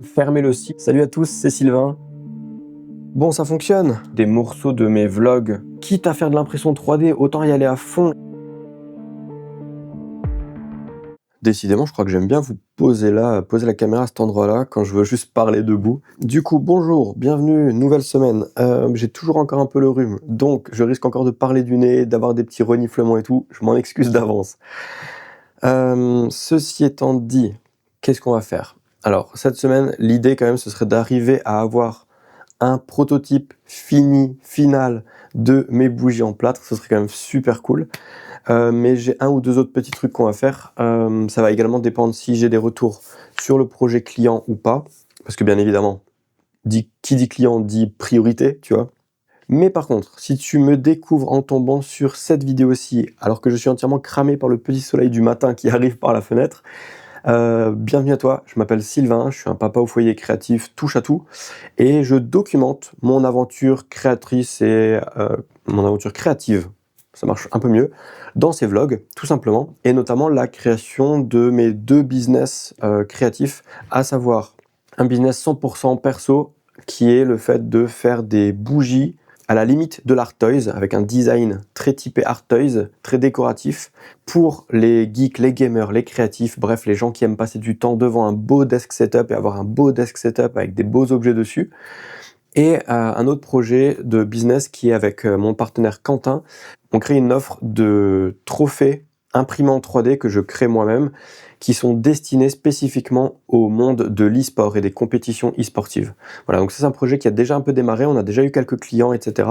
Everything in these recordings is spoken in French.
Fermez le site. Salut à tous, c'est Sylvain. Bon, ça fonctionne. Des morceaux de mes vlogs. Quitte à faire de l'impression 3D, autant y aller à fond. Décidément, je crois que j'aime bien vous poser là, poser la caméra à cet endroit-là quand je veux juste parler debout. Du coup, bonjour, bienvenue, nouvelle semaine. J'ai toujours encore un peu le rhume, donc je risque encore de parler du nez, d'avoir des petits reniflements et tout. Je m'en excuse d'avance. Ceci étant dit, qu'est-ce qu'on va faire? Alors, cette semaine, l'idée quand même, ce serait d'arriver à avoir un prototype fini, final de mes bougies en plâtre. Ce serait quand même super cool. Mais j'ai un ou deux autres petits trucs qu'on va faire. Ça va également dépendre si j'ai des retours sur le projet client ou pas. Parce que bien évidemment, qui dit client dit priorité, tu vois. Mais par contre, si tu me découvres en tombant sur cette vidéo-ci, alors que je suis entièrement cramé par le petit soleil du matin qui arrive par la fenêtre, bienvenue à toi, je m'appelle Sylvain, je suis un papa au foyer créatif touche à tout et je documente mon aventure créatrice et mon aventure créative, ça marche un peu mieux, dans ces vlogs tout simplement, et notamment la création de mes deux business créatifs, à savoir un business 100% perso qui est le fait de faire des bougies à la limite de l'art toys, avec un design très typé art toys, très décoratif, pour les geeks, les gamers, les créatifs, bref, les gens qui aiment passer du temps devant un beau desk setup et avoir un beau desk setup avec des beaux objets dessus. Et un autre projet de business qui est avec mon partenaire Quentin. On crée une offre de trophées imprimés en 3D que je crée moi-même, qui sont destinés spécifiquement au monde de l'e-sport et des compétitions e-sportives. Voilà, donc c'est un projet qui a déjà un peu démarré, on a déjà eu quelques clients, etc.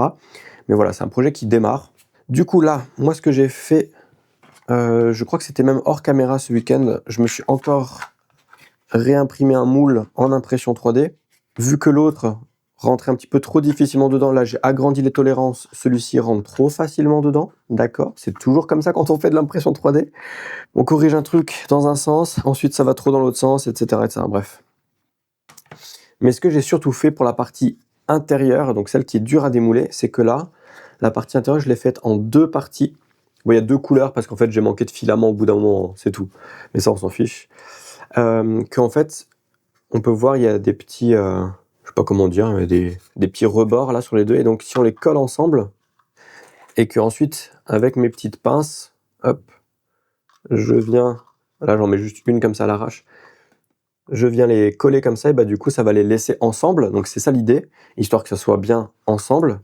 Mais voilà, c'est un projet qui démarre. Du coup là, moi ce que j'ai fait, je crois que c'était même hors caméra ce week-end, je me suis encore réimprimé un moule en impression 3D. Vu que l'autre rentrait un petit peu trop difficilement dedans, là j'ai agrandi les tolérances, celui-ci rentre trop facilement dedans, d'accord, c'est toujours comme ça quand on fait de l'impression 3D. On corrige un truc dans un sens, ensuite ça va trop dans l'autre sens, etc., etc., bref. Mais ce que j'ai surtout fait pour la partie intérieure, donc celle qui est dure à démouler, c'est que là, la partie intérieure, je l'ai faite en deux parties. Bon, il y a deux couleurs parce qu'en fait j'ai manqué de filament au bout d'un moment, c'est tout. Mais ça on s'en fiche. Qu'en fait, on peut voir, il y a des petits... je sais pas comment dire, mais des petits rebords là sur les deux, et donc si on les colle ensemble, et que ensuite avec mes petites pinces, hop, je viens, là j'en mets juste une comme ça à l'arrache, je viens les coller comme ça, et bah du coup ça va les laisser ensemble, donc c'est ça l'idée, histoire que ça soit bien ensemble.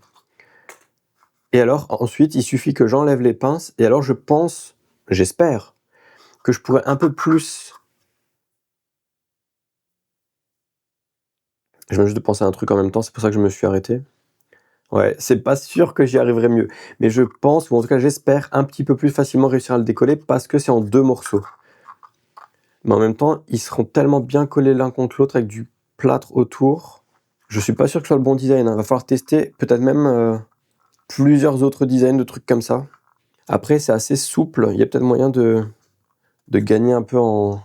Et alors ensuite il suffit que j'enlève les pinces, et alors je pense, j'espère, que je pourrais un peu plus... Je viens juste de penser à un truc en même temps, c'est pour ça que je me suis arrêté. Ouais, c'est pas sûr que j'y arriverai mieux, mais je pense, ou en tout cas j'espère, un petit peu plus facilement réussir à le décoller parce que c'est en deux morceaux. Mais en même temps, ils seront tellement bien collés l'un contre l'autre avec du plâtre autour. Je suis pas sûr que ce soit le bon design, hein. Va falloir tester peut-être même plusieurs autres designs de trucs comme ça. Après, c'est assez souple, il y a peut-être moyen de gagner un peu en...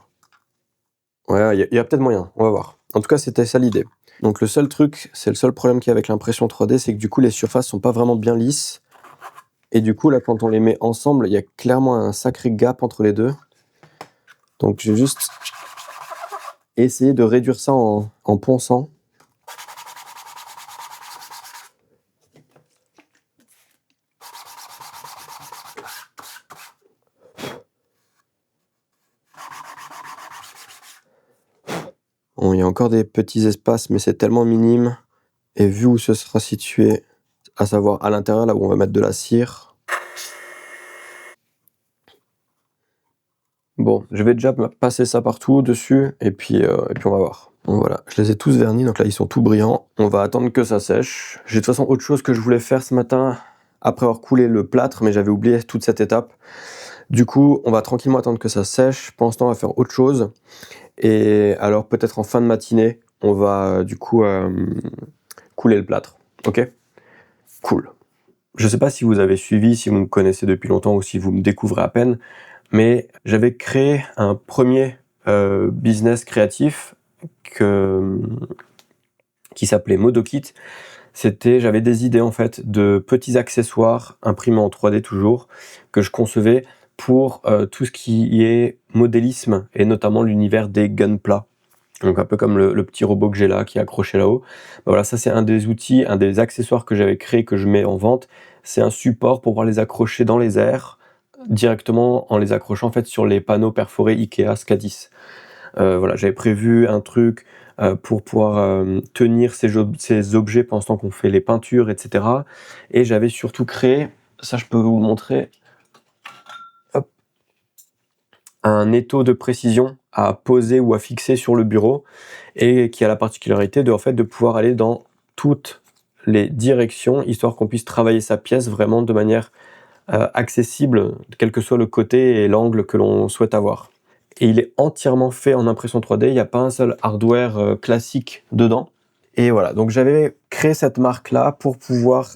Ouais, il y a peut-être moyen, on va voir. En tout cas, c'était ça l'idée. Donc le seul truc, c'est le seul problème qu'il y a avec l'impression 3D, c'est que du coup les surfaces sont pas vraiment bien lisses. Et du coup là, quand on les met ensemble, il y a clairement un sacré gap entre les deux. Donc je vais juste essayer de réduire ça en ponçant. Bon, il y a encore des petits espaces, mais c'est tellement minime. Et vu où ce sera situé, à savoir à l'intérieur, là où on va mettre de la cire. Bon, je vais déjà passer ça partout dessus, et puis on va voir. Bon voilà, je les ai tous vernis, donc là ils sont tout brillants. On va attendre que ça sèche. J'ai de toute façon autre chose que je voulais faire ce matin, après avoir coulé le plâtre, mais j'avais oublié toute cette étape. Du coup, on va tranquillement attendre que ça sèche. Pendant ce temps, on va faire autre chose. Et alors peut-être en fin de matinée, on va du coup couler le plâtre. Ok ? Cool. Je sais pas si vous avez suivi, si vous me connaissez depuis longtemps ou si vous me découvrez à peine, mais j'avais créé un premier business créatif qui s'appelait ModoKit. J'avais des idées en fait de petits accessoires imprimés en 3D toujours, que je concevais pour tout ce qui est modélisme et notamment l'univers des gunpla. Donc un peu comme le petit robot que j'ai là, qui est accroché là-haut. Bah voilà, ça c'est un des outils, un des accessoires que j'avais créé, que je mets en vente. C'est un support pour pouvoir les accrocher dans les airs, directement en les accrochant en fait sur les panneaux perforés Ikea Skadis. Voilà, j'avais prévu un truc pour pouvoir tenir ces objets pendant ce temps qu'on fait les peintures, etc. Et j'avais surtout créé, ça je peux vous le montrer, hop, un étau de précision à poser ou à fixer sur le bureau et qui a la particularité de, en fait, de pouvoir aller dans toutes les directions, histoire qu'on puisse travailler sa pièce vraiment de manière accessible, quel que soit le côté et l'angle que l'on souhaite avoir. Et il est entièrement fait en impression 3D, il n'y a pas un seul hardware classique dedans. Et voilà, donc j'avais créé cette marque-là pour pouvoir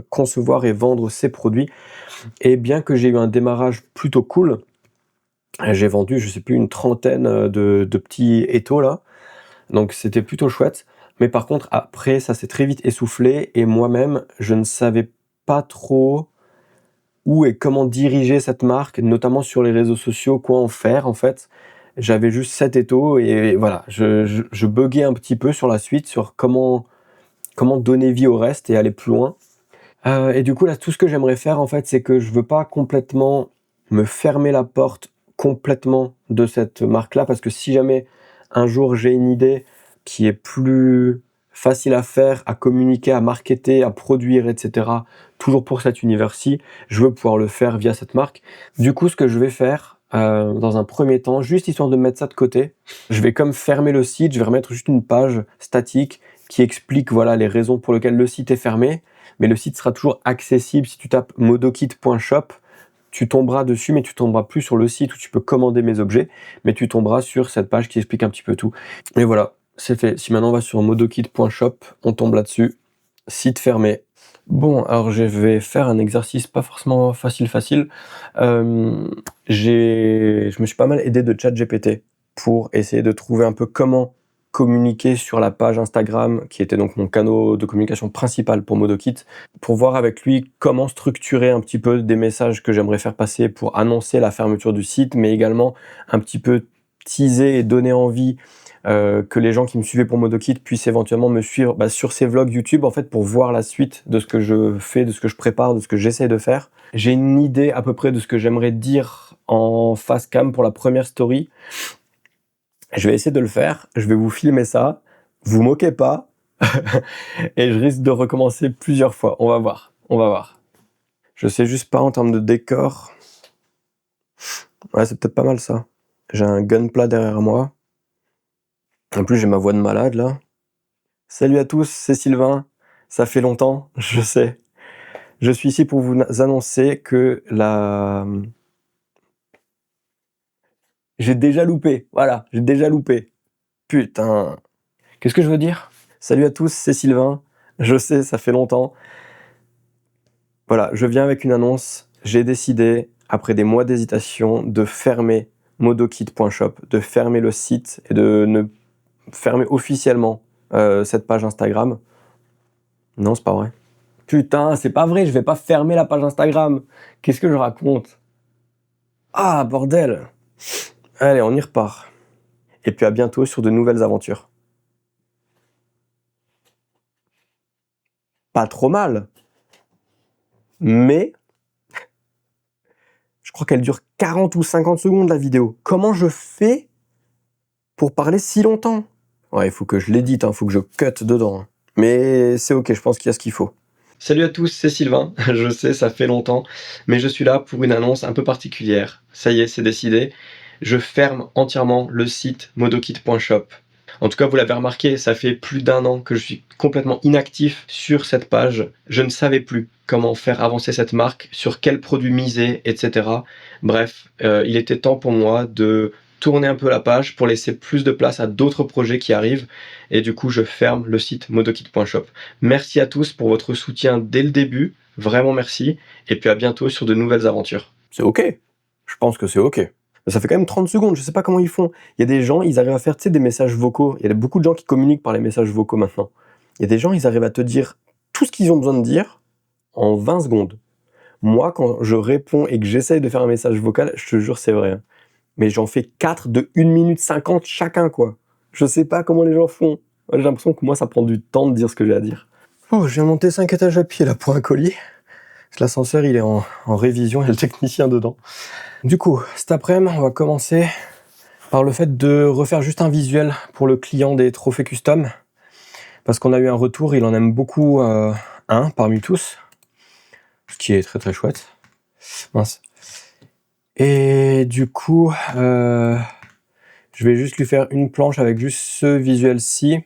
concevoir et vendre ces produits. Et bien que j'ai eu un démarrage plutôt cool, j'ai vendu, je sais plus, une trentaine de petits étaux là. Donc c'était plutôt chouette. Mais par contre, après, ça s'est très vite essoufflé et moi-même, je ne savais pas trop où et comment diriger cette marque, notamment sur les réseaux sociaux, quoi en faire en fait. J'avais juste 7 étaux et voilà, je buguais un petit peu sur la suite, sur comment donner vie au reste et aller plus loin. Et du coup là, tout ce que j'aimerais faire en fait, c'est que je veux pas complètement me fermer la porte complètement de cette marque-là, parce que si jamais un jour j'ai une idée qui est plus facile à faire, à communiquer, à marketer, à produire, etc., toujours pour cet univers-ci, je veux pouvoir le faire via cette marque. Du coup, ce que je vais faire, dans un premier temps, juste histoire de mettre ça de côté, je vais comme fermer le site, je vais remettre juste une page statique qui explique voilà les raisons pour lesquelles le site est fermé, mais le site sera toujours accessible. Si tu tapes modokit.shop, tu tomberas dessus, mais tu tomberas plus sur le site où tu peux commander mes objets, mais tu tomberas sur cette page qui explique un petit peu tout. Et voilà, c'est fait. Si maintenant on va sur modokit.shop, on tombe là-dessus, site fermé. Bon, alors je vais faire un exercice pas forcément facile. Je me suis pas mal aidé de ChatGPT pour essayer de trouver un peu comment communiquer sur la page Instagram, qui était donc mon canal de communication principal pour Modokit, pour voir avec lui comment structurer un petit peu des messages que j'aimerais faire passer pour annoncer la fermeture du site, mais également un petit peu teaser et donner envie que les gens qui me suivaient pour Modokit puissent éventuellement me suivre sur ces vlogs YouTube, en fait, pour voir la suite de ce que je fais, de ce que je prépare, de ce que j'essaie de faire. J'ai une idée à peu près de ce que j'aimerais dire en face cam pour la première story. Je vais essayer de le faire, je vais vous filmer ça, vous moquez pas, et je risque de recommencer plusieurs fois. On va voir. Je sais juste pas en termes de décor. Ouais, c'est peut-être pas mal ça. J'ai un gunpla derrière moi. En plus, j'ai ma voix de malade là. Salut à tous, c'est Sylvain. Ça fait longtemps, je sais. Je suis ici pour vous annoncer que j'ai déjà loupé. Voilà, j'ai déjà loupé. Putain. Qu'est-ce que je veux dire? Salut à tous, c'est Sylvain. Je sais, ça fait longtemps. Voilà, je viens avec une annonce. J'ai décidé, après des mois d'hésitation, de fermer modokit.shop, de fermer le site et de ne fermer officiellement cette page Instagram. Non, c'est pas vrai. Putain, c'est pas vrai, je vais pas fermer la page Instagram. Qu'est-ce que je raconte? Ah, bordel. Allez, on y repart. Et puis à bientôt sur de nouvelles aventures. Pas trop mal. Mais je crois qu'elle dure 40 ou 50 secondes la vidéo. Comment je fais pour parler si longtemps? Ouais, il faut que je l'édite, il faut que je cut dedans. Mais c'est ok, je pense qu'il y a ce qu'il faut. Salut à tous, c'est Sylvain. Je sais, ça fait longtemps, mais je suis là pour une annonce un peu particulière. Ça y est, c'est décidé. Je ferme entièrement le site modokit.shop. En tout cas, vous l'avez remarqué, ça fait plus d'1 an que je suis complètement inactif sur cette page. Je ne savais plus comment faire avancer cette marque, sur quels produits miser, etc. Bref, il était temps pour moi de tourner un peu la page pour laisser plus de place à d'autres projets qui arrivent. Et du coup, je ferme le site modokit.shop. Merci à tous pour votre soutien dès le début. Vraiment merci. Et puis à bientôt sur de nouvelles aventures. C'est ok. Je pense que c'est ok. Ça fait quand même 30 secondes, je sais pas comment ils font. Il y a des gens, ils arrivent à faire, des messages vocaux. Il y a beaucoup de gens qui communiquent par les messages vocaux maintenant. Il y a des gens, ils arrivent à te dire tout ce qu'ils ont besoin de dire en 20 secondes. Moi, quand je réponds et que j'essaye de faire un message vocal, je te jure, c'est vrai. Mais j'en fais 4 de 1 minute 50 chacun, quoi. Je sais pas comment les gens font. J'ai l'impression que moi, ça prend du temps de dire ce que j'ai à dire. Oh, je viens monter 5 étages à pied là pour un colis. L'ascenseur, il est en révision, il y a le technicien dedans. Du coup, cet après-midi, on va commencer par le fait de refaire juste un visuel pour le client des trophées custom. Parce qu'on a eu un retour, il en aime beaucoup un parmi tous. Ce qui est très très chouette. Mince. Et du coup, je vais juste lui faire une planche avec juste ce visuel-ci,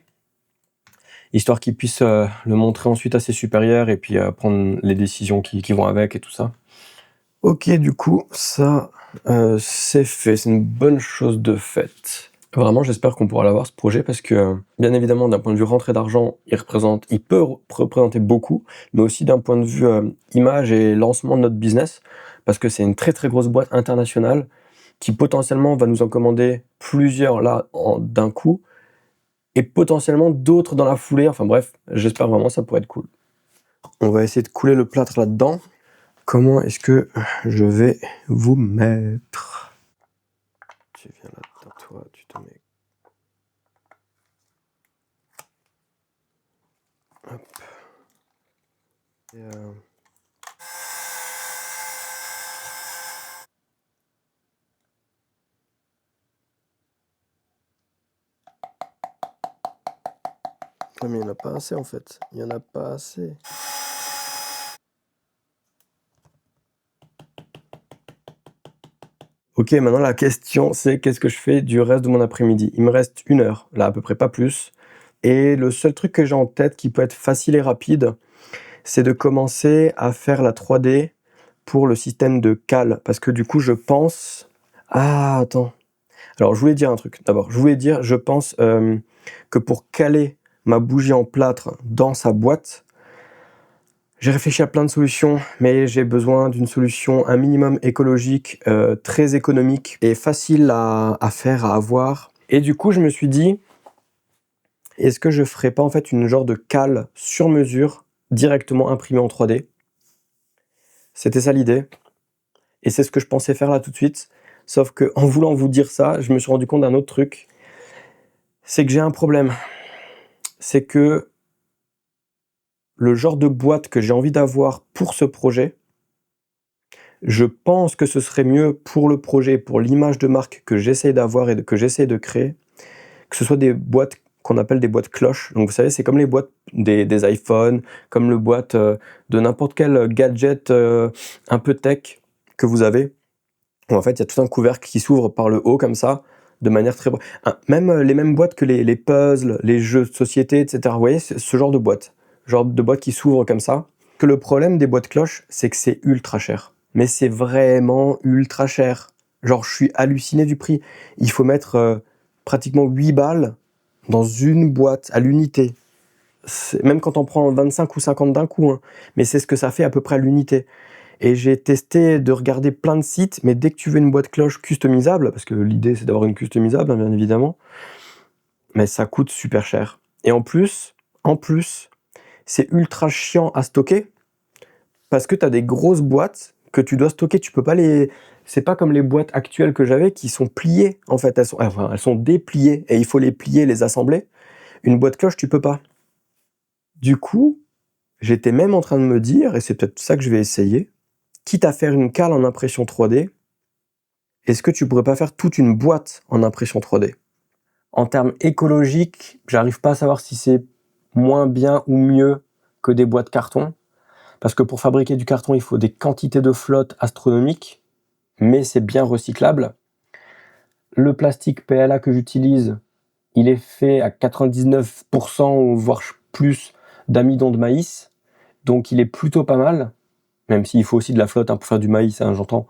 histoire qu'il puisse le montrer ensuite à ses supérieurs et puis prendre les décisions qui vont avec et tout ça. Ok, du coup, ça, c'est fait. C'est une bonne chose de faite. Vraiment, j'espère qu'on pourra l'avoir, ce projet, parce que, bien évidemment, d'un point de vue rentrée d'argent, il peut représenter beaucoup, mais aussi d'un point de vue image et lancement de notre business, parce que c'est une très très grosse boîte internationale qui potentiellement va nous en commander plusieurs là d'un coup, et potentiellement d'autres dans la foulée. Enfin bref, j'espère vraiment ça pourrait être cool. On va essayer de couler le plâtre là-dedans. Comment est-ce que je vais vous mettre? Tu viens là-dedans, toi, tu te mets. Hop. Et Non, mais il n'y en a pas assez en fait. Il n'y en a pas assez. Ok, maintenant la question c'est qu'est-ce que je fais du reste de mon après-midi? Il me reste 1 heure, là à peu près, pas plus. Et le seul truc que j'ai en tête qui peut être facile et rapide, c'est de commencer à faire la 3D pour le système de cale. Parce que du coup, je pense... Ah, attends. Alors, je voulais dire un truc. D'abord, je pense que pour caler ma bougie en plâtre dans sa boîte, j'ai réfléchi à plein de solutions, mais j'ai besoin d'une solution un minimum écologique, très économique et facile à faire, à avoir. Et du coup, je me suis dit, est-ce que je ferais pas en fait une genre de cale sur mesure, directement imprimée en 3D? C'était ça l'idée. Et c'est ce que je pensais faire là tout de suite. Sauf que en voulant vous dire ça, je me suis rendu compte d'un autre truc. C'est que j'ai un problème. C'est que le genre de boîte que j'ai envie d'avoir pour ce projet, je pense que ce serait mieux pour le projet, pour l'image de marque que j'essaie d'avoir et que j'essaie de créer, que ce soit des boîtes qu'on appelle des boîtes cloches. Donc vous savez, c'est comme les boîtes des iPhones, comme le boîte de n'importe quel gadget un peu tech que vous avez. Où en fait, il y a tout un couvercle qui s'ouvre par le haut comme ça, de manière très... Même les mêmes boîtes que les puzzles, les jeux de société, etc. Vous voyez, ce genre de boîte. Genre de boîte qui s'ouvre comme ça. Que le problème des boîtes cloches, c'est que c'est ultra cher. Mais c'est vraiment ultra cher. Genre, je suis halluciné du prix. Il faut mettre pratiquement 8 balles dans une boîte à l'unité. Même quand on prend 25 ou 50 d'un coup. Hein. Mais c'est ce que ça fait à peu près à l'unité. Et j'ai testé de regarder plein de sites, mais dès que tu veux une boîte cloche customisable, parce que l'idée c'est d'avoir une customisable, hein, bien évidemment, mais ça coûte super cher. Et en plus, c'est ultra chiant à stocker, parce que tu as des grosses boîtes que tu dois stocker, tu peux pas les... C'est pas comme les boîtes actuelles que j'avais qui sont pliées, en fait, elles sont dépliées, et il faut les plier, les assembler. Une boîte cloche, tu peux pas. Du coup, j'étais même en train de me dire, et c'est peut-être ça que je vais essayer, quitte à faire une cale en impression 3D, est-ce que tu pourrais pas faire toute une boîte en impression 3D? En termes écologiques, j'arrive pas à savoir si c'est moins bien ou mieux que des boîtes carton, parce que pour fabriquer du carton, il faut des quantités de flotte astronomiques, mais c'est bien recyclable. Le plastique PLA que j'utilise, il est fait à 99% voire plus d'amidon de maïs, donc il est plutôt pas mal, même s'il faut aussi de la flotte pour faire du maïs, hein, j'entends.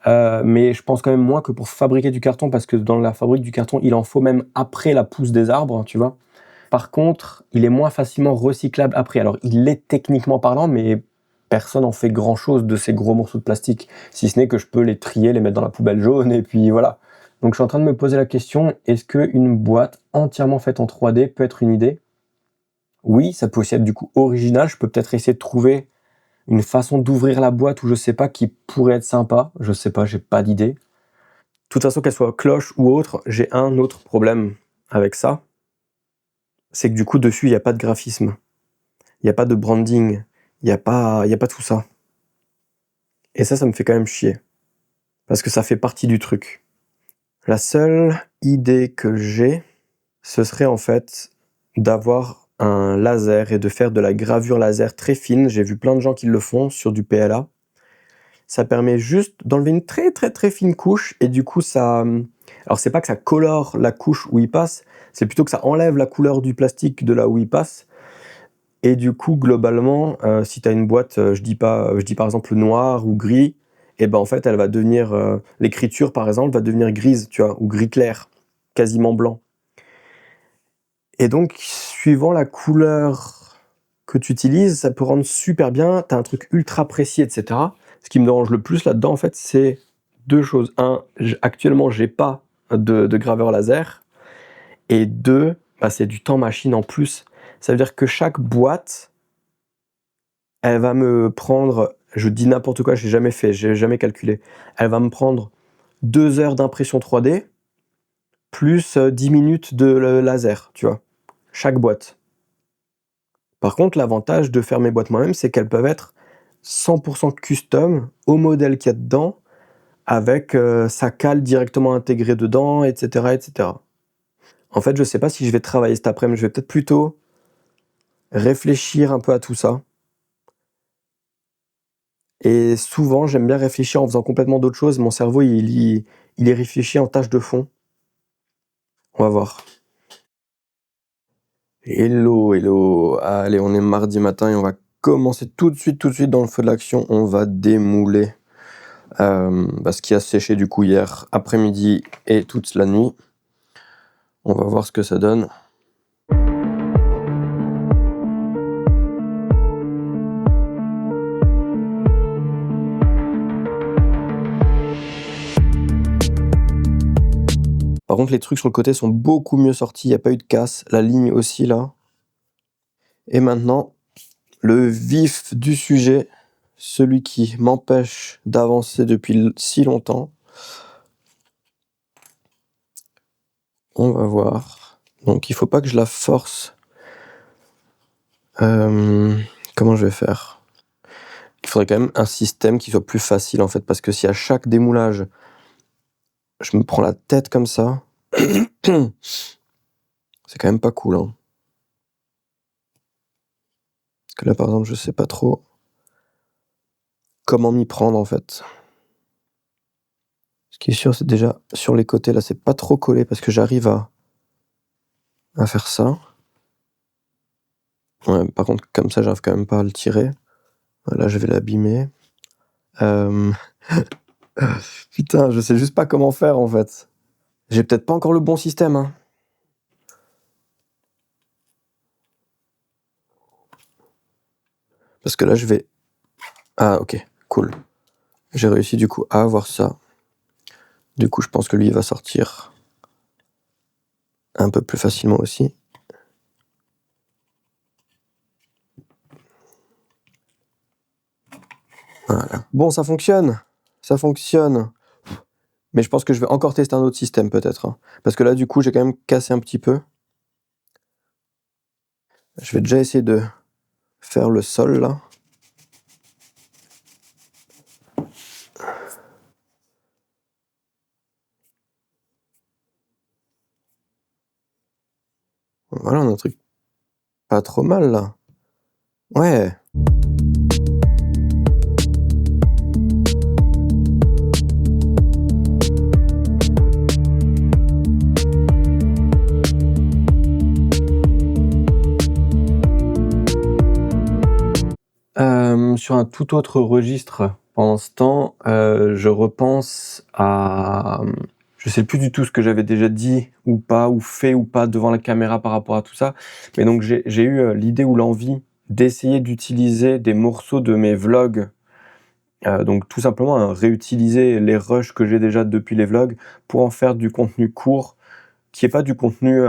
Mais je pense quand même moins que pour fabriquer du carton, parce que dans la fabrique du carton, il en faut même après la pousse des arbres, tu vois. Par contre, il est moins facilement recyclable après. Alors, il l'est techniquement parlant, mais personne n'en fait grand-chose de ces gros morceaux de plastique, si ce n'est que je peux les trier, les mettre dans la poubelle jaune, et puis voilà. Donc, je suis en train de me poser la question, est-ce qu'une boîte entièrement faite en 3D peut être une idée? Oui, ça peut aussi être du coup original. Je peux peut-être essayer de trouver une façon d'ouvrir la boîte ou je sais pas qui pourrait être sympa. Je sais pas, j'ai pas d'idée. De toute façon, qu'elle soit cloche ou autre, j'ai un autre problème. avec ça, c'est que du coup, dessus, il n'y a pas de graphisme, il n'y a pas de branding, il n'y a pas tout ça. Et ça me fait quand même chier, parce que ça fait partie du truc. La seule idée que j'ai, ce serait en fait d'avoir un laser et de faire de la gravure laser très fine. J'ai vu plein de gens qui le font sur du PLA. Ça permet juste d'enlever une très très très fine couche et du coup ça... Alors c'est pas que ça colore la couche où il passe, c'est plutôt que ça enlève la couleur du plastique de là où il passe. Et du coup globalement, si tu as une boîte, je dis par exemple noir ou gris, et ben en fait elle va devenir... l'écriture par exemple va devenir grise, tu vois, ou gris clair, quasiment blanc. Et donc, suivant la couleur que tu utilises, ça peut rendre super bien. Tu as un truc ultra précis, etc. Ce qui me dérange le plus là-dedans, en fait, c'est deux choses. Un, actuellement, j'ai pas de graveur laser. Et deux, bah, c'est du temps machine en plus. Ça veut dire que chaque boîte, elle va me prendre, je dis n'importe quoi, je l'ai jamais fait, j'ai jamais calculé. Elle va me prendre 2 heures d'impression 3D plus 10 minutes de laser, tu vois. Chaque boîte. Par contre, l'avantage de faire mes boîtes moi-même, c'est qu'elles peuvent être 100% custom au modèle qu'il y a dedans, avec sa cale directement intégrée dedans, etc., etc. En fait, je sais pas si je vais travailler cet après-midi, je vais peut-être plutôt réfléchir un peu à tout ça. Et souvent, j'aime bien réfléchir en faisant complètement d'autres choses. Mon cerveau, il y réfléchit en tâche de fond. On va voir. Hello, hello. Allez, on est mardi matin et on va commencer tout de suite dans le feu de l'action. On va démouler ce qui a séché du coup hier après-midi et toute la nuit. On va voir ce que ça donne. Par contre, les trucs sur le côté sont beaucoup mieux sortis, il n'y a pas eu de casse, la ligne aussi là. Et maintenant, le vif du sujet, celui qui m'empêche d'avancer depuis si longtemps. On va voir. Donc il faut pas que je la force. Comment je vais faire ? Il faudrait quand même un système qui soit plus facile en fait, parce que si à chaque démoulage, je me prends la tête comme ça, c'est quand même pas cool. Hein. Parce que là par exemple, je sais pas trop comment m'y prendre en fait. Ce qui est sûr, c'est déjà sur les côtés, là c'est pas trop collé parce que j'arrive à faire ça. Ouais, par contre, comme ça, j'arrive quand même pas à le tirer. Là, je vais l'abîmer. Putain, je sais juste pas comment faire en fait. J'ai peut-être pas encore le bon système. Hein. Parce que là, je vais... Ah, ok, cool. J'ai réussi du coup à avoir ça. Du coup, je pense que lui, il va sortir un peu plus facilement aussi. Voilà. Bon, ça fonctionne. Ça fonctionne. Mais je pense que je vais encore tester un autre système peut-être. Hein. Parce que là, du coup, j'ai quand même cassé un petit peu. Je vais déjà essayer de faire le sol là. Voilà, on a un truc pas trop mal là. Ouais. Sur un tout autre registre, pendant ce temps, je repense à... Je sais plus du tout ce que j'avais déjà dit ou pas, ou fait ou pas devant la caméra par rapport à tout ça. Mais donc j'ai eu l'idée ou l'envie d'essayer d'utiliser des morceaux de mes vlogs. Donc tout simplement réutiliser les rushs que j'ai déjà depuis les vlogs pour en faire du contenu court, qui est pas du contenu...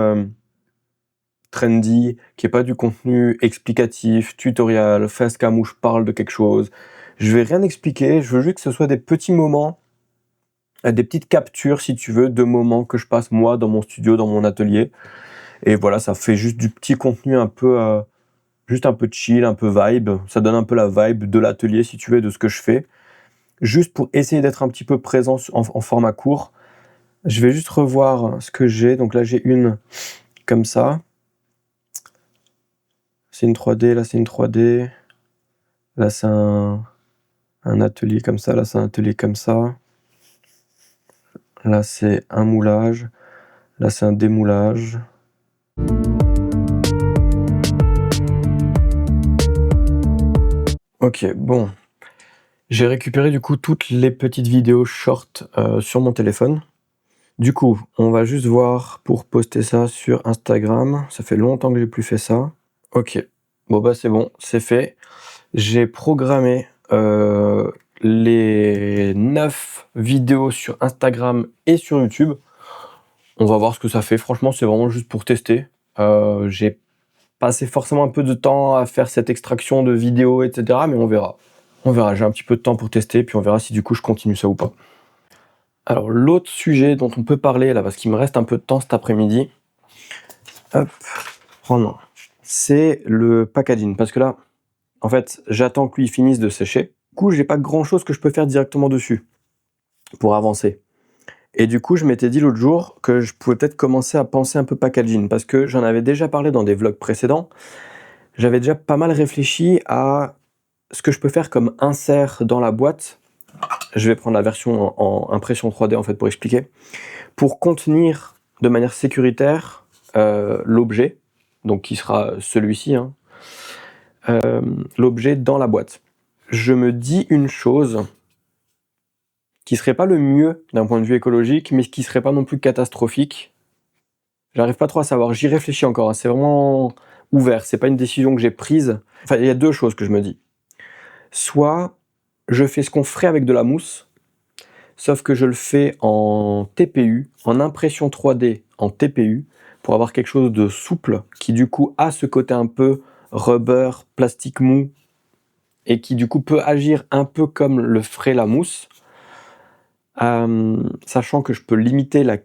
trendy, qui est pas du contenu explicatif, tutoriel, facecam où je parle de quelque chose. Je vais rien expliquer, je veux juste que ce soit des petits moments des petites captures, si tu veux, de moments que je passe moi dans mon studio, dans mon atelier. Et voilà, ça fait juste du petit contenu un peu, juste un peu chill, un peu vibe. Ça donne un peu la vibe de l'atelier, si tu veux, de ce que je fais. Juste pour essayer d'être un petit peu présent en format court. Je vais juste revoir ce que j'ai. Donc là, j'ai une comme ça. C'est une 3D, là c'est une 3D. Là c'est un atelier comme ça, là c'est un atelier comme ça. Là c'est un moulage. Là c'est un démoulage. Ok, bon. J'ai récupéré du coup toutes les petites vidéos short sur mon téléphone. Du coup, on va juste voir pour poster ça sur Instagram. Ça fait longtemps que j'ai plus fait ça. Ok, bon bah c'est bon, c'est fait. J'ai programmé les 9 vidéos sur Instagram et sur YouTube. On va voir ce que ça fait. Franchement, c'est vraiment juste pour tester. J'ai passé forcément un peu de temps à faire cette extraction de vidéos, etc. Mais on verra. On verra, j'ai un petit peu de temps pour tester, puis on verra si du coup je continue ça ou pas. Alors l'autre sujet dont on peut parler là, parce qu'il me reste un peu de temps cet après-midi, hop, oh non, c'est le packaging. Parce que là, en fait, j'attends que lui finisse de sécher. Du coup, j'ai pas grand chose que je peux faire directement dessus pour avancer. Et du coup, je m'étais dit l'autre jour que je pouvais peut-être commencer à penser un peu packaging, parce que j'en avais déjà parlé dans des vlogs précédents. J'avais déjà pas mal réfléchi à ce que je peux faire comme insert dans la boîte. Je vais prendre la version en impression 3D en fait pour expliquer. Pour contenir de manière sécuritaire l'objet, donc qui sera celui-ci, hein, l'objet dans la boîte. Je me dis une chose qui serait pas le mieux d'un point de vue écologique, mais qui serait pas non plus catastrophique. J'arrive pas trop à savoir, j'y réfléchis encore, hein. C'est vraiment ouvert, c'est pas une décision que j'ai prise. Enfin, il y a deux choses que je me dis. Soit je fais ce qu'on ferait avec de la mousse, sauf que je le fais en TPU, en impression 3D en TPU, pour avoir quelque chose de souple, qui du coup a ce côté un peu rubber, plastique mou, et qui du coup peut agir un peu comme le ferait la mousse, sachant que je peux limiter la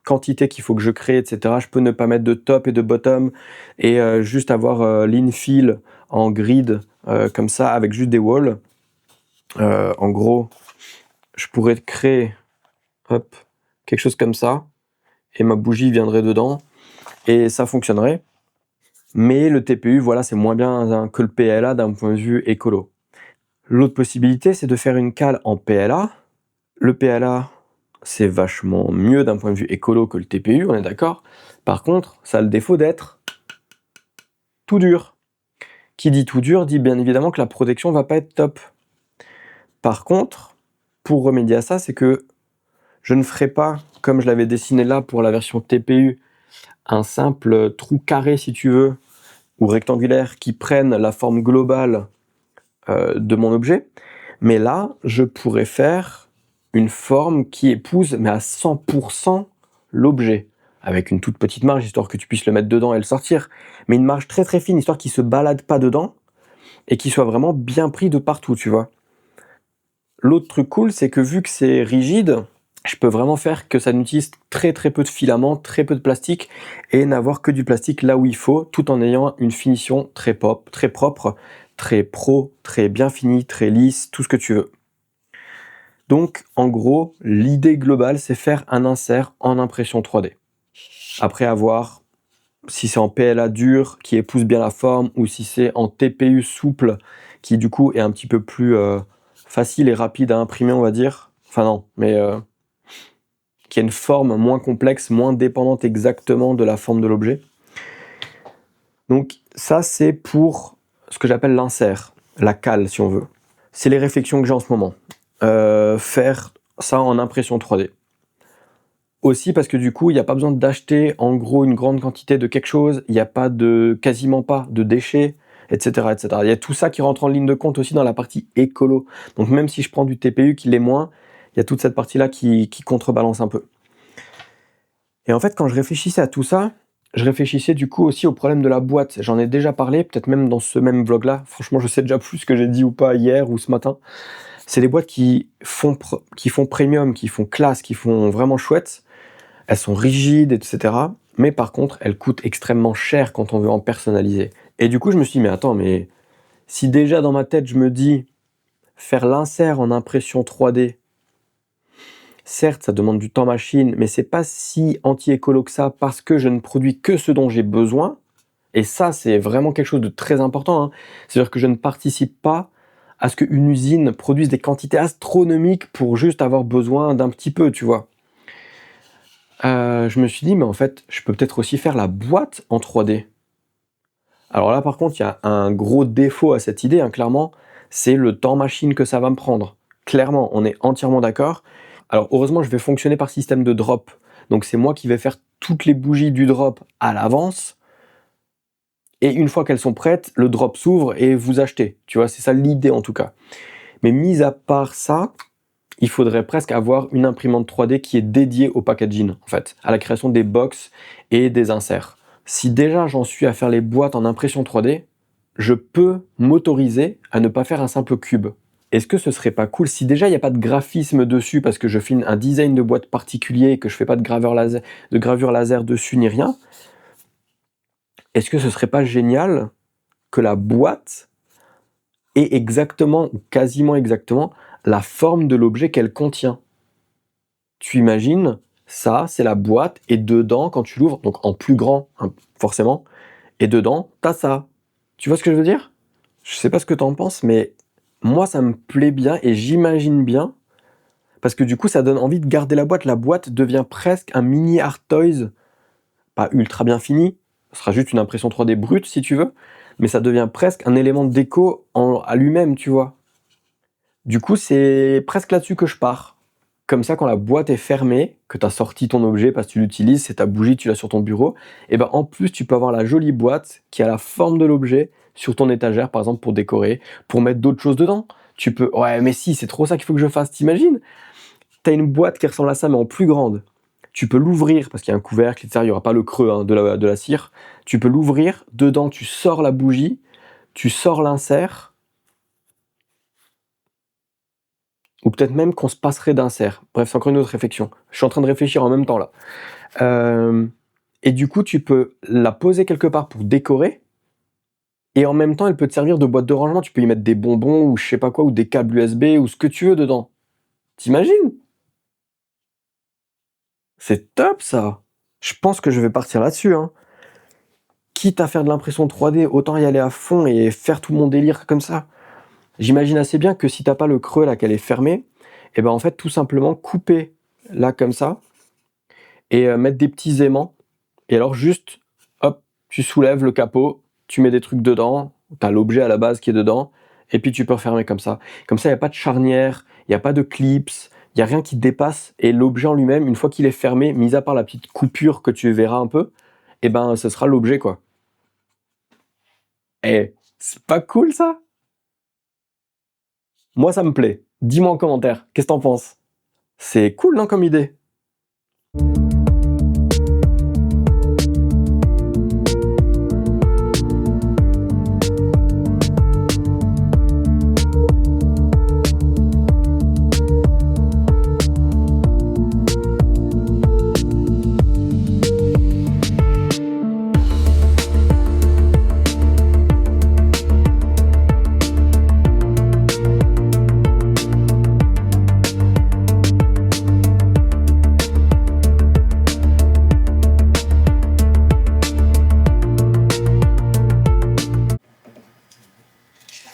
quantité qu'il faut que je crée, etc. Je peux ne pas mettre de top et de bottom, et juste avoir l'infill en grid, comme ça, avec juste des walls. En gros, je pourrais créer hop, quelque chose comme ça, et ma bougie viendrait dedans, et ça fonctionnerait. Mais le TPU, voilà, c'est moins bien que le PLA d'un point de vue écolo. L'autre possibilité, c'est de faire une cale en PLA. Le PLA, c'est vachement mieux d'un point de vue écolo que le TPU, on est d'accord. Par contre, ça a le défaut d'être tout dur. Qui dit tout dur, dit bien évidemment que la protection va pas être top. Par contre, pour remédier à ça, c'est que je ne ferai pas, comme je l'avais dessiné là pour la version TPU, un simple trou carré, si tu veux, ou rectangulaire, qui prenne la forme globale de mon objet. Mais là, je pourrais faire une forme qui épouse, mais à 100% l'objet, avec une toute petite marge, histoire que tu puisses le mettre dedans et le sortir. Mais une marge très très fine, histoire qu'il ne se balade pas dedans, et qu'il soit vraiment bien pris de partout, tu vois. L'autre truc cool, c'est que vu que c'est rigide, je peux vraiment faire que ça n'utilise très très peu de filaments, très peu de plastique, et n'avoir que du plastique là où il faut, tout en ayant une finition très propre, très pro, très bien finie, très lisse, tout ce que tu veux. Donc en gros, l'idée globale, c'est faire un insert en impression 3D. Après avoir, si c'est en PLA dur, qui épouse bien la forme, ou si c'est en TPU souple, qui du coup est un petit peu plus facile et rapide à imprimer, on va dire. Enfin non, mais qui a une forme moins complexe, moins dépendante exactement de la forme de l'objet. Donc ça, c'est pour ce que j'appelle l'insert, la cale si on veut. C'est les réflexions que j'ai en ce moment. Faire ça en impression 3D. Aussi parce que du coup, il n'y a pas besoin d'acheter en gros une grande quantité de quelque chose, il n'y a pas quasiment pas de déchets, etc., etc. Il y a tout ça qui rentre en ligne de compte aussi dans la partie écolo. Donc même si je prends du TPU qui l'est moins, il y a toute cette partie-là qui contrebalance un peu. Et en fait, quand je réfléchissais à tout ça, je réfléchissais du coup aussi au problème de la boîte. J'en ai déjà parlé, peut-être même dans ce même vlog-là. Franchement, je sais déjà plus ce que j'ai dit ou pas hier ou ce matin. C'est des boîtes qui font premium, qui font classe, qui font vraiment chouette. Elles sont rigides, etc. Mais par contre, elles coûtent extrêmement cher quand on veut en personnaliser. Et du coup, je me suis dit, mais attends, mais si déjà dans ma tête, je me dis, faire l'insert en impression 3D, certes, ça demande du temps machine, mais c'est pas si anti-écolo que ça parce que je ne produis que ce dont j'ai besoin. Et ça, c'est vraiment quelque chose de très important, hein. C'est-à-dire que je ne participe pas à ce qu'une usine produise des quantités astronomiques pour juste avoir besoin d'un petit peu, tu vois. Je me suis dit, mais en fait, je peux peut-être aussi faire la boîte en 3D. Alors là, par contre, il y a un gros défaut à cette idée, hein, clairement, c'est le temps machine que ça va me prendre. Clairement, on est entièrement d'accord. Alors heureusement, je vais fonctionner par système de drop. Donc c'est moi qui vais faire toutes les bougies du drop à l'avance. Et une fois qu'elles sont prêtes, le drop s'ouvre et vous achetez. Tu vois, c'est ça l'idée en tout cas. Mais mis à part ça, il faudrait presque avoir une imprimante 3D qui est dédiée au packaging, en fait, à la création des box et des inserts. Si déjà j'en suis à faire les boîtes en impression 3D, je peux m'autoriser à ne pas faire un simple cube. Est-ce que ce serait pas cool si déjà il n'y a pas de graphisme dessus parce que je fais un design de boîte particulier et que je fais pas de gravure laser dessus ni rien? Est-ce que ce serait pas génial que la boîte ait exactement ou quasiment exactement la forme de l'objet qu'elle contient? Tu imagines, ça, c'est la boîte, et dedans, quand tu l'ouvres, donc en plus grand, hein, forcément, et dedans, t'as ça. Tu vois ce que je veux dire? Je sais pas ce que t'en penses, mais moi, ça me plaît bien, et j'imagine bien, parce que du coup, ça donne envie de garder la boîte. La boîte devient presque un mini Art Toys, pas ultra bien fini, ce sera juste une impression 3D brute, si tu veux, mais ça devient presque un élément de déco à lui-même, tu vois. Du coup, c'est presque là-dessus que je pars. Comme ça, quand la boîte est fermée, que tu as sorti ton objet parce que tu l'utilises, c'est ta bougie, tu l'as sur ton bureau, et ben en plus, tu peux avoir la jolie boîte qui a la forme de l'objet sur ton étagère, par exemple, pour décorer, pour mettre d'autres choses dedans. Tu peux, ouais, mais si, c'est trop ça qu'il faut que je fasse, t'imagines? T'as une boîte qui ressemble à ça, mais en plus grande. Tu peux l'ouvrir, parce qu'il y a un couvercle, etc. Il n'y aura pas le creux, hein, de la cire. Tu peux l'ouvrir, dedans, tu sors la bougie, tu sors l'insert, ou peut-être même qu'on se passerait d'insert. Bref, c'est encore une autre réflexion. Je suis en train de réfléchir en même temps là. Et du coup, tu peux la poser quelque part pour décorer, et en même temps, elle peut te servir de boîte de rangement. Tu peux y mettre des bonbons, ou je sais pas quoi, ou des câbles USB, ou ce que tu veux dedans. T'imagines? C'est top ça! Je pense que je vais partir là-dessus, hein. Quitte à faire de l'impression 3D, autant y aller à fond et faire tout mon délire comme ça. J'imagine assez bien que si t'as pas le creux là, qu'elle est fermée, et ben en fait, tout simplement couper là comme ça, et mettre des petits aimants. Et alors juste, hop, tu soulèves le capot, tu mets des trucs dedans, tu as l'objet à la base qui est dedans, et puis tu peux refermer comme ça. Comme ça, il n'y a pas de charnière, il n'y a pas de clips, il n'y a rien qui dépasse, et l'objet en lui-même, une fois qu'il est fermé, mis à part la petite coupure que tu verras un peu, et ben ce sera l'objet quoi. Eh, c'est pas cool ça? Moi ça me plaît. Dis-moi en commentaire, qu'est-ce que t'en penses? C'est cool non comme idée?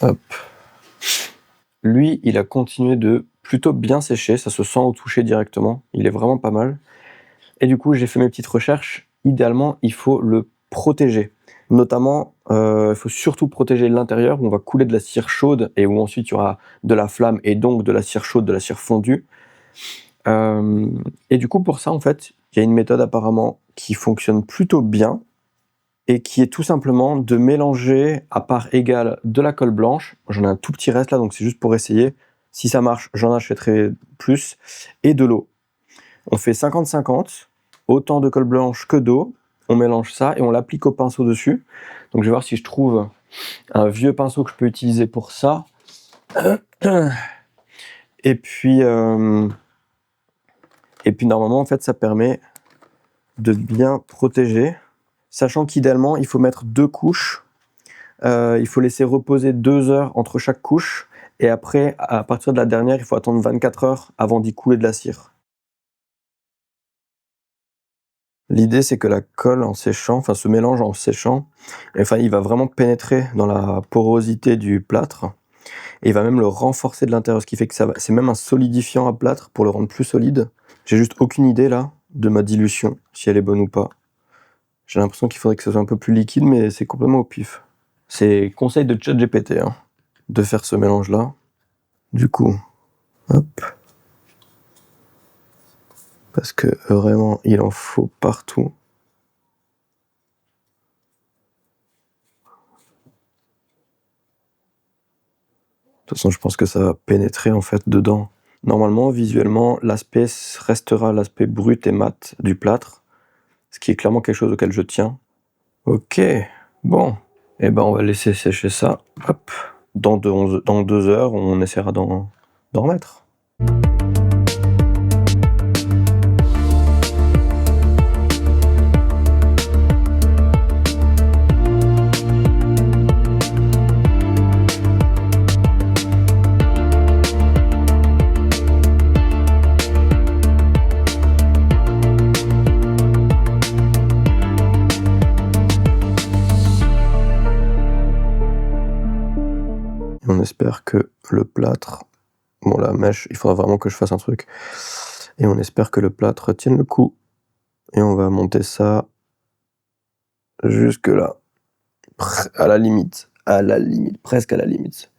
Hop. Lui, il a continué de plutôt bien sécher, ça se sent au toucher directement, il est vraiment pas mal. Et du coup, j'ai fait mes petites recherches. Idéalement, il faut le protéger. Notamment, il faut surtout protéger l'intérieur où on va couler de la cire chaude et où ensuite il y aura de la flamme et donc de la cire chaude, de la cire fondue. Et du coup, pour ça, en fait, il y a une méthode apparemment qui fonctionne plutôt bien et qui est tout simplement de mélanger à part égale de la colle blanche. J'en ai un tout petit reste là, donc c'est juste pour essayer. Si ça marche, j'en achèterai plus. Et de l'eau. On fait 50-50, autant de colle blanche que d'eau. On mélange ça et on l'applique au pinceau dessus. Donc je vais voir si je trouve un vieux pinceau que je peux utiliser pour ça. Et puis normalement, en fait, ça permet de bien protéger, sachant qu'idéalement, il faut mettre 2 couches. Il faut laisser reposer 2 heures entre chaque couche, et après, à partir de la dernière, il faut attendre 24 heures avant d'y couler de la cire. L'idée, c'est que la colle en séchant, enfin ce mélange en séchant, enfin, il va vraiment pénétrer dans la porosité du plâtre, et il va même le renforcer de l'intérieur, ce qui fait que c'est même un solidifiant à plâtre pour le rendre plus solide. J'ai juste aucune idée là de ma dilution, si elle est bonne ou pas. J'ai l'impression qu'il faudrait que ce soit un peu plus liquide, mais c'est complètement au pif. C'est conseil de ChatGPT, hein, de faire ce mélange-là. Du coup, hop. Parce que vraiment, il en faut partout. De toute façon, je pense que ça va pénétrer en fait dedans. Normalement, visuellement, l'aspect restera l'aspect brut et mat du plâtre, ce qui est clairement quelque chose auquel je tiens. Ok, bon. Et ben, on va laisser sécher ça. Hop. Dans 2 heures, on essaiera d'en remettre. On espère que le plâtre, bon la mèche, il faudra vraiment que je fasse un truc, et on espère que le plâtre tienne le coup, et on va monter ça jusque là, à la limite, presque à la limite.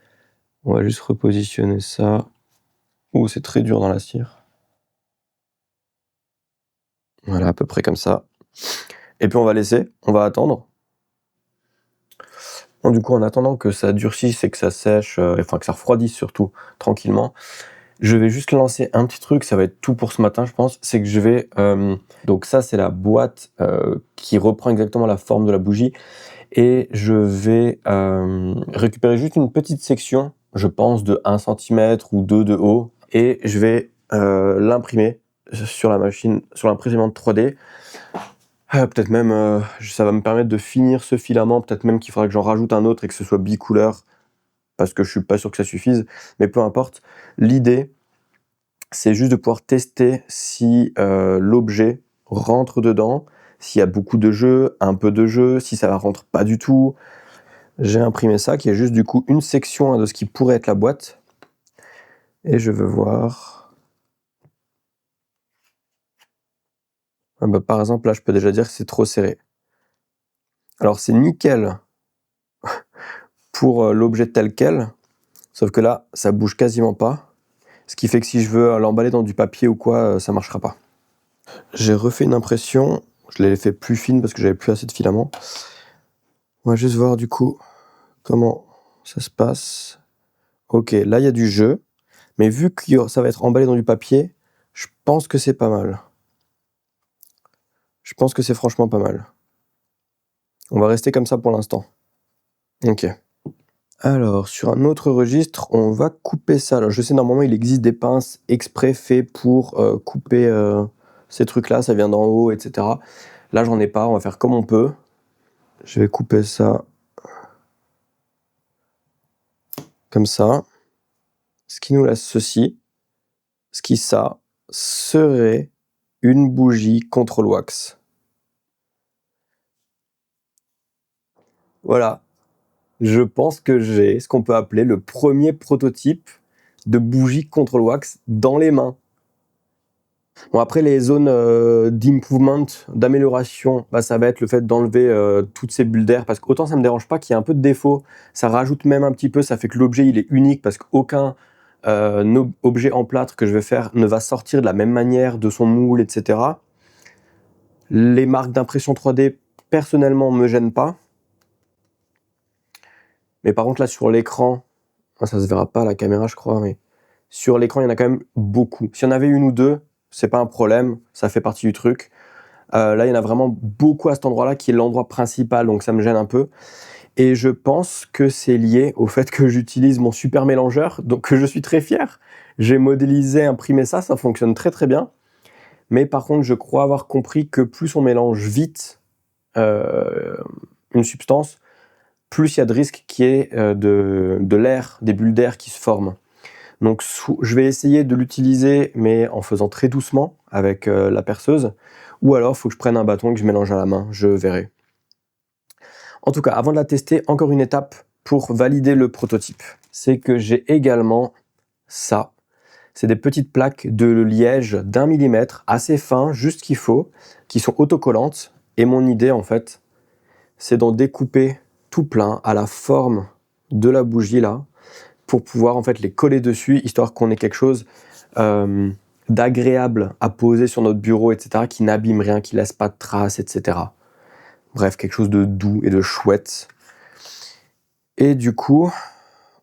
On va juste repositionner ça. Ouh, c'est très dur dans la cire. Voilà, à peu près comme ça. Et puis on va laisser, on va attendre. Bon, du coup, en attendant que ça durcisse et que ça sèche, enfin que ça refroidisse surtout, tranquillement, je vais juste lancer un petit truc, ça va être tout pour ce matin, je pense. C'est que je vais... donc ça, c'est la boîte qui reprend exactement la forme de la bougie. Et je vais récupérer juste une petite section, je pense de 1 cm ou 2 de haut, et je vais l'imprimer sur la machine, sur l'imprimante 3D. Peut-être même, ça va me permettre de finir ce filament, peut-être même qu'il faudra que j'en rajoute un autre et que ce soit bicouleur, parce que je suis pas sûr que ça suffise, mais peu importe. L'idée, c'est juste de pouvoir tester si l'objet rentre dedans, s'il y a beaucoup de jeu, un peu de jeu, si ça rentre pas du tout. J'ai imprimé ça, qui est juste du coup une section de ce qui pourrait être la boîte. Et je veux voir... Ah bah, par exemple, là, je peux déjà dire que c'est trop serré. Alors, c'est nickel pour l'objet tel quel, sauf que là, ça bouge quasiment pas. Ce qui fait que si je veux l'emballer dans du papier ou quoi, ça marchera pas. J'ai refait une impression, je l'ai fait plus fine parce que j'avais plus assez de filament. On va juste voir du coup comment ça se passe. Ok, là il y a du jeu, mais vu que ça va être emballé dans du papier, je pense que c'est pas mal. Je pense que c'est franchement pas mal. On va rester comme ça pour l'instant. Ok. Alors, sur un autre registre, on va couper ça. Alors, je sais, normalement, il existe des pinces exprès faits pour couper ces trucs-là. Ça vient d'en haut, etc. Là, j'en ai pas. On va faire comme on peut. Je vais couper ça comme ça. Ce qui nous laisse ceci. Ce qui, ça, serait une bougie contrôle wax. Voilà. Je pense que j'ai ce qu'on peut appeler le premier prototype de bougie contrôle wax dans les mains. Bon, après, les zones d'improvement, d'amélioration, bah, ça va être le fait d'enlever toutes ces bulles d'air, parce qu'autant ça me dérange pas qu'il y ait un peu de défaut, ça rajoute même un petit peu, ça fait que l'objet il est unique, parce qu'aucun objet en plâtre que je vais faire ne va sortir de la même manière de son moule, etc. Les marques d'impression 3D, personnellement, me gênent pas. Mais par contre, là, sur l'écran, ça se verra pas à la caméra, je crois, mais sur l'écran, il y en a quand même beaucoup. S'il y en avait une ou deux, c'est pas un problème, ça fait partie du truc. Là, il y en a vraiment beaucoup à cet endroit-là, qui est l'endroit principal, donc ça me gêne un peu. Et je pense que c'est lié au fait que j'utilise mon super mélangeur, donc que je suis très fier. J'ai modélisé, imprimé ça, ça fonctionne très très bien. Mais par contre, je crois avoir compris que plus on mélange vite une substance, plus il y a de risques qu'il y ait de l'air, des bulles d'air qui se forment. Donc je vais essayer de l'utiliser, mais en faisant très doucement avec la perceuse, ou alors il faut que je prenne un bâton et que je mélange à la main, je verrai. En tout cas, avant de la tester, encore une étape pour valider le prototype. C'est que j'ai également ça. C'est des petites plaques de liège d'1 millimètre, assez fin, juste ce qu'il faut, qui sont autocollantes. Et mon idée, en fait, c'est d'en découper tout plein à la forme de la bougie là, pour pouvoir en fait les coller dessus, histoire qu'on ait quelque chose d'agréable à poser sur notre bureau, etc., qui n'abîme rien, qui laisse pas de traces, etc. Bref, quelque chose de doux et de chouette. Et du coup,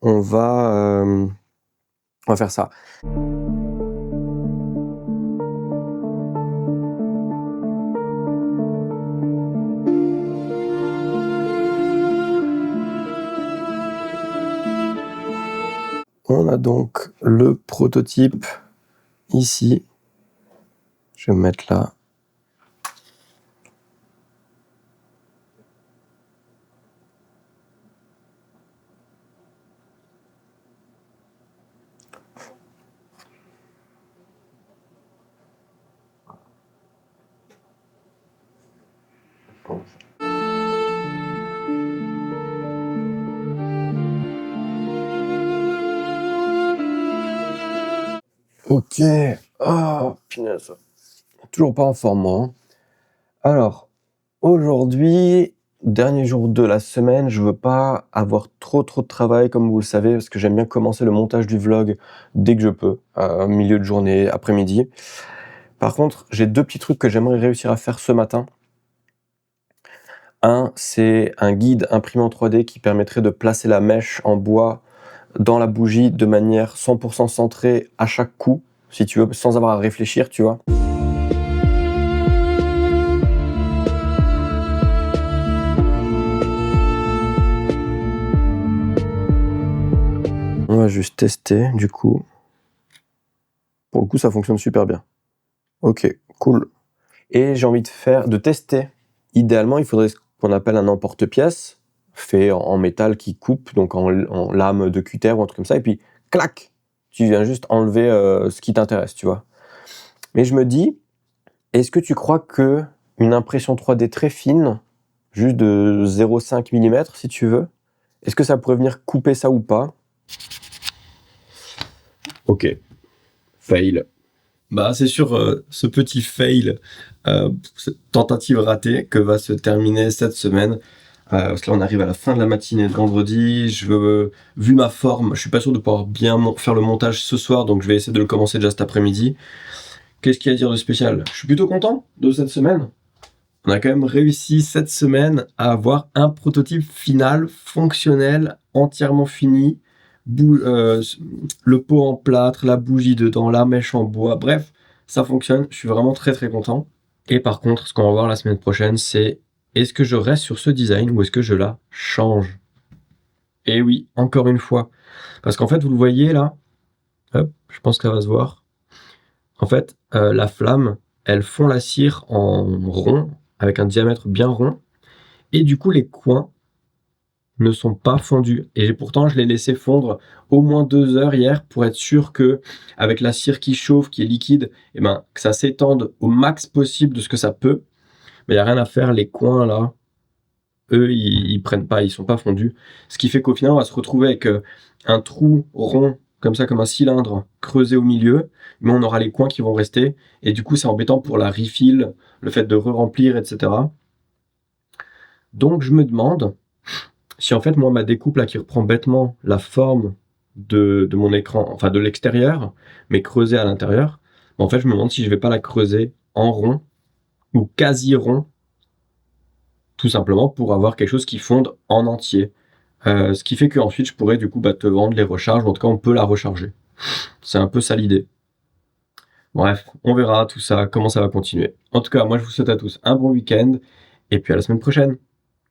on va faire ça. On a donc le prototype ici. Je vais me mettre là. Ok. Oh, punaise. Toujours pas en forme, moi. Alors, aujourd'hui, dernier jour de la semaine, je veux pas avoir trop de travail, comme vous le savez, parce que j'aime bien commencer le montage du vlog dès que je peux, milieu de journée, après-midi. Par contre, j'ai 2 petits trucs que j'aimerais réussir à faire ce matin. Un, c'est un guide imprimé en 3D qui permettrait de placer la mèche en bois dans la bougie de manière 100% centrée à chaque coup, si tu veux, sans avoir à réfléchir, tu vois. On va juste tester, du coup. Pour le coup, ça fonctionne super bien. Ok, cool. Et j'ai envie de tester. Idéalement, il faudrait ce qu'on appelle un emporte-pièce, fait en métal qui coupe, donc en lame de cutter ou un truc comme ça, et puis clac, tu viens juste enlever ce qui t'intéresse, tu vois. Mais je me dis, est-ce que tu crois que une impression 3D très fine, juste de 0,5 mm si tu veux, est-ce que ça pourrait venir couper ça ou pas? Ok, fail. Bah, c'est sur ce petit fail, cette tentative ratée, que va se terminer cette semaine. Parce que là, on arrive à la fin de la matinée de vendredi. Vu ma forme, je suis pas sûr de pouvoir bien faire le montage ce soir, donc je vais essayer de le commencer déjà cet après-midi. Qu'est-ce qu'il y a à dire de spécial? Je suis plutôt content de cette semaine. On a quand même réussi cette semaine à avoir un prototype final, fonctionnel, entièrement fini. Le pot en plâtre, la bougie dedans, la mèche en bois, bref, ça fonctionne. Je suis vraiment très content. Et par contre, ce qu'on va voir la semaine prochaine, c'est est-ce que je reste sur ce design ou est-ce que je la change? Et oui, encore une fois. Parce qu'en fait, vous le voyez là, hop, je pense que ça va se voir. En fait, la flamme, elle fond la cire en rond, avec un diamètre bien rond. Et du coup, les coins ne sont pas fondus. Et pourtant, je l'ai laissé fondre au moins 2 heures hier pour être sûr que, avec la cire qui chauffe, qui est liquide, eh ben, que ça s'étende au max possible de ce que ça peut. Mais il n'y a rien à faire, les coins là, eux, ils prennent pas, ils sont pas fondus. Ce qui fait qu'au final, on va se retrouver avec un trou rond, comme ça, comme un cylindre creusé au milieu, mais on aura les coins qui vont rester. Et du coup, c'est embêtant pour la refill, le fait de re-remplir, etc. Donc, je me demande si en fait, moi, ma découpe là qui reprend bêtement la forme de mon écran, enfin de l'extérieur, mais creusée à l'intérieur, en fait, je me demande si je vais pas la creuser en rond ou quasi rond, tout simplement pour avoir quelque chose qui fonde en entier. Ce qui fait qu'ensuite, je pourrais du coup te vendre les recharges, ou en tout cas, on peut la recharger. C'est un peu ça l'idée. Bref, on verra tout ça, comment ça va continuer. En tout cas, moi, je vous souhaite à tous un bon week-end, et puis à la semaine prochaine.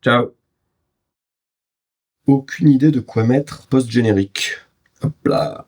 Ciao! aucune idée de quoi mettre post-générique. Hop là.